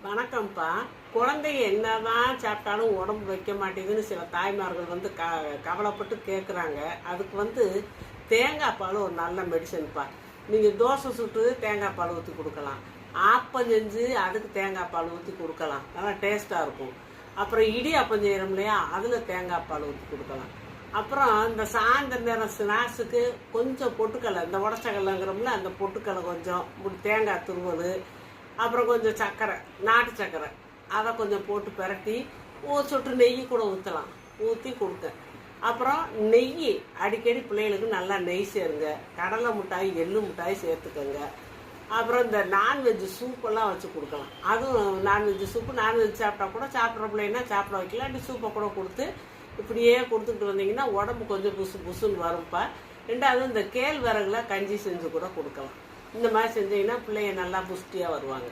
வணக்கம்ப்பா. குழந்தைங்க என்னதான் சாப்பிட்டாலும் உடம்பு வைக்க மாட்டேங்குதுன்னு சில தாய்மார்கள் கவலைப்பட்டு கேட்குறாங்க. அதுக்கு தேங்காய் பால் ஒரு நல்ல மெடிசன்ப்பா. நீங்கள் தோசை சுட்டு தேங்காய் பால் ஊற்றி கொடுக்கலாம், ஆப்பம் செஞ்சு அதுக்கு தேங்காய் பால் ஊற்றி கொடுக்கலாம், நல்லா டேஸ்ட்டாக இருக்கும். அப்புறம் இடியாப்பம் செய்கிறோம் இல்லையா, அதில் தேங்காய் பால் ஊற்றி கொடுக்கலாம். அப்புறம் இந்த சாயந்தர நேரம் ஸ்நாக்ஸுக்கு கொஞ்சம் பொட்டுக்கடலை, இந்த உடச்சக்கடலைங்கிறோம்ல, அந்த பொட்டுக்கடலை கொஞ்சம், தேங்காய் துருவல், அப்புறம் கொஞ்சம் சர்க்கரை, நாட்டு சர்க்கரை, அதை கொஞ்சம் போட்டு பிரட்டி சொட்டு நெய் கூட ஊற்றலாம், ஊற்றி கொடுக்க. அப்புறம் நெய் அடிக்கடி பிள்ளைகளுக்கு நல்லா நெய் சேருங்க. கடலை மிட்டாய், எள்ளு மிட்டாய் சேர்த்துக்கோங்க. அப்புறம் இந்த நான்வெஜ் சூப்பெல்லாம் வச்சு கொடுக்கலாம். அதுவும் நான்வெஜ் சூப்பு, நான்வெஜ் சாப்பிட்டா கூட சாப்பிட்ற பிள்ளைன்னா சாப்பிட வைக்கலாம். அப்படி சூப்பை கூட கொடுத்து இப்படியே கொடுத்துக்கிட்டு வந்தீங்கன்னா உடம்பு கொஞ்சம் புசு புசுன்னு வரும்ப்பா. ரெண்டாவது இந்த கேழ்வரகுல கஞ்சி செஞ்சு கூட கொடுக்கலாம். இந்த மாதிரி செஞ்சீங்கன்னா பிள்ளைங்க நல்லா புஷ்டியாக வருவாங்க.